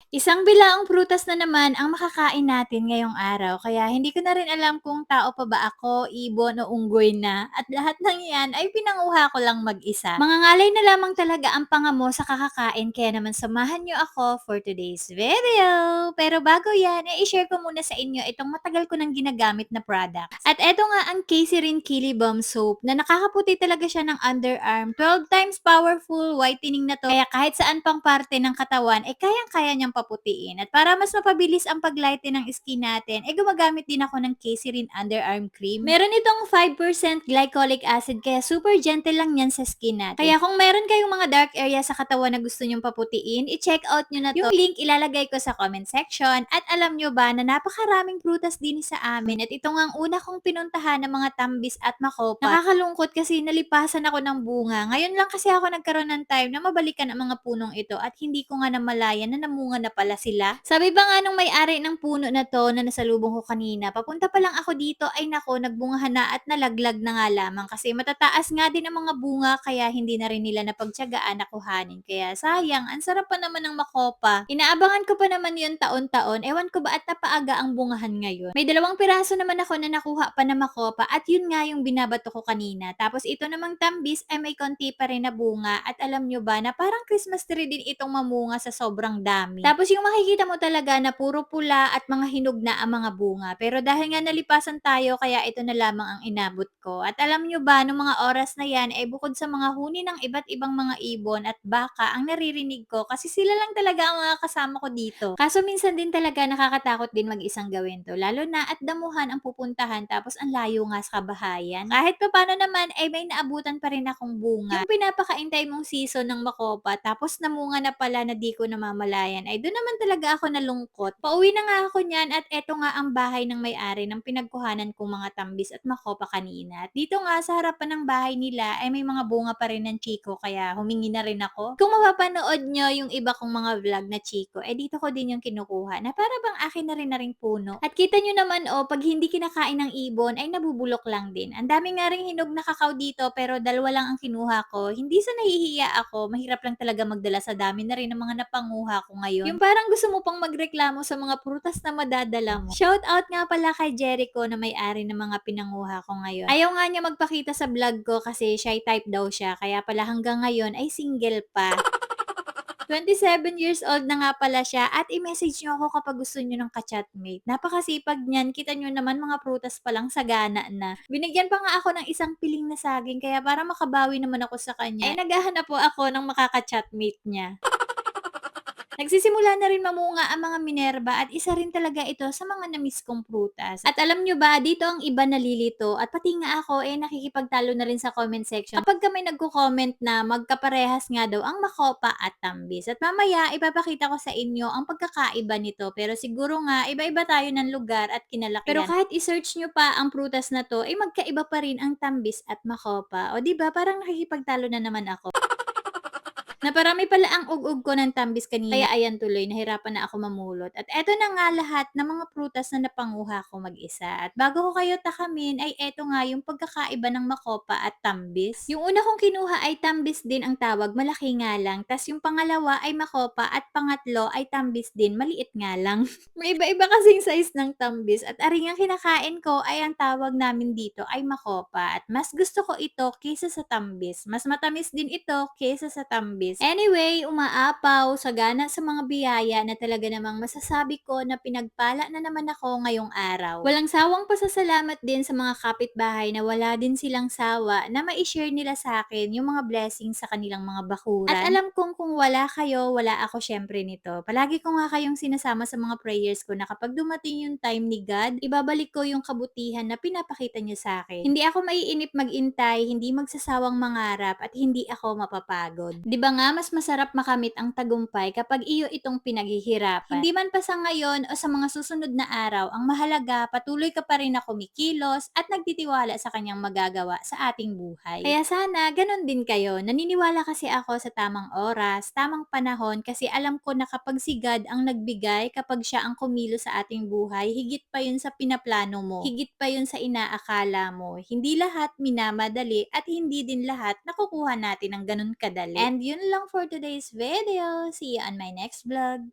Isang bilaang prutas na naman ang makakain natin ngayong araw, kaya hindi ko na rin alam kung tao pa ba ako, ibon o unggoy na, at lahat ng yan ay pinanguha ko lang mag-isa. Mangangalay na lamang talaga ang pangamo sa kakakain, kaya naman samahan nyo ako for today's video. Pero bago yan, i-share ko muna sa inyo itong matagal ko nang ginagamit na products. At eto nga ang Kasirin Kili Balm Soap na nakakaputi talaga siya ng underarm. 12 times powerful whitening na to, kaya kahit saan pang parte ng katawan ay kayang-kaya niyang paputiin. At para mas mapabilis ang paglighten ng skin natin, gumagamit din ako ng Kasirin Underarm Cream. Meron itong 5% glycolic acid, kaya super gentle lang yan sa skin natin. Kaya kung meron kayong mga dark area sa katawan na gusto nyong paputiin, i-check out nyo na to. Yung link ilalagay ko sa comment section. At alam nyo ba na napakaraming prutas din sa amin. At ito nga ang una kong pinuntahan ng mga tambis at makopa. Nakakalungkot kasi nalipasan ako ng bunga. Ngayon lang kasi ako nagkaroon ng time na mabalikan ang mga punong ito at hindi ko nga namalayan na namunga na pala sila. Sabi ba nga nung may-ari ng puno na to na nasalubong ko kanina, papunta pa lang ako dito ay nako, nagbungahan na at nalaglag na nga lamang kasi matataas nga din ang mga bunga, kaya hindi na rin nila napagtiyagaan na kuhanin. Kaya sayang, ang sarap pa naman ng makopa. Inaabangan ko pa naman yun taon-taon. Ewan ko ba at napaaga ang bungahan ngayon. May 2 piraso naman ako na nakuha pa na makopa at yun nga yung binabato ko kanina. Tapos ito namang tambis ay may konti pa rin na bunga, at alam nyo ba na parang Christmas tree din itong mamunga sa sobrang dami. Tapos yung makikita mo talaga na puro pula at mga hinog na ang mga bunga. Pero dahil nga nalipasan tayo, kaya ito na lamang ang inabot ko. At alam nyo ba, nung mga oras na yan ay bukod sa mga huni ng iba't ibang mga ibon at baka ang naririnig ko, kasi sila lang talaga ang mga kasama ko dito. Kaso minsan din talaga nakakatakot din mag-isang gawin to, lalo na at damuhan ang pupuntahan tapos ang layo nga sa kabahayan. Kahit papaano naman ay may naabutan pa rin akong bunga. Yung pinapakaintay mong season ng makopa tapos namunga na pala na di ko namamalayan, ay doon naman talaga ako nalungkot. Pauwi na nga ako niyan at eto nga ang bahay ng may-ari ng pinagkuhanan kong mga tambis at makopa kanina. At dito nga sa harapan ng bahay nila ay may mga bunga pa rin ng chiko, kaya humingi na rin ako. Kung mapapanood nyo yung iba kong mga vlog na chiko, dito ko din yung kinukuha na para bang akin na rin puno. At kita nyo naman pag hindi kinakain ng ibon ay nabubulok lang din. Ang dami nga ring hinog na kakao dito pero dalawa lang ang kinuha ko. Hindi sa nahihiya ako, mahirap lang talaga magdala sa dami na rin ng mga napanguha ko ngayon. Yung parang gusto mo pang magreklamo sa mga prutas na madadala mo. Shout out nga pala kay Jericho na may-ari ng mga pinanguha ko ngayon. Ayaw nga niya magpakita sa vlog ko kasi shy type daw siya, kaya pala hanggang ngayon ay single pa. 27 years old na nga pala siya, at i-message niyo ako kapag gusto niyo ng ka-chatmate. Napakasipag niyan, kita niyo naman mga prutas pa lang sagana na. Binigyan pa nga ako ng isang piling na saging, kaya para makabawi naman ako sa kanya, ay naghahanap po ako ng makaka-chatmate niya. Nagsisimula na rin mamunga ang mga Minerva at isa rin talaga ito sa mga na-miss kong prutas. At alam nyo ba, dito ang iba nalilito at pati nga ako nakikipagtalo na rin sa comment section kapag may nagko-comment na magkaparehas nga daw ang makopa at tambis. At mamaya, ipapakita ko sa inyo ang pagkakaiba nito, pero siguro nga iba-iba tayo ng lugar at kinalakihan. Pero kahit i-search nyo pa ang prutas na to, ay magkaiba pa rin ang tambis at makopa. O diba, parang nakikipagtalo na naman ako. Naparami pala ang ug-ug ko ng tambis kanina, kaya ayan tuloy nahirapan na ako mamulot. At eto na nga lahat ng mga prutas na napanguha ko mag-isa. At bago ko kayo takamin ay eto nga yung pagkakaiba ng makopa at tambis. Yung una kong kinuha ay tambis din ang tawag, malaki nga lang. Tas yung pangalawa ay makopa at pangatlo ay tambis din, maliit nga lang. May iba-iba kasing size ng tambis, at aring ang kinakain ko ay ang tawag namin dito ay makopa, at mas gusto ko ito kaysa sa tambis. Mas matamis din ito kaysa sa tambis. Anyway, umaapaw, sagana sa mga biyaya na talaga namang masasabi ko na pinagpala na naman ako ngayong araw. Walang sawang pasasalamat din sa mga kapitbahay na wala din silang sawa na ma-share nila sa akin yung mga blessings sa kanilang mga bakuran. At alam kong kung wala kayo, wala ako syempre nito. Palagi ko nga kayong sinasama sa mga prayers ko na kapag dumating yung time ni God, ibabalik ko yung kabutihan na pinapakita niya sa akin. Hindi ako maiinip magintay, hindi magsasawang mangarap, at hindi ako mapapagod. 'Di ba nga mas masarap makamit ang tagumpay kapag iyo itong pinaghihirapan. Hindi man pa sa ngayon o sa mga susunod na araw, ang mahalaga patuloy ka pa rin na kumikilos at nagtitiwala sa kanyang magagawa sa ating buhay. Kaya sana ganun din kayo. Naniniwala kasi ako sa tamang oras, tamang panahon, kasi alam ko na kapag si God ang nagbigay, kapag siya ang kumilos sa ating buhay, higit pa yun sa pinaplano mo. Higit pa yun sa inaakala mo. Hindi lahat minamadali at hindi din lahat nakukuha natin ng ganun kadali. And yun lang for today's video. See you on my next vlog.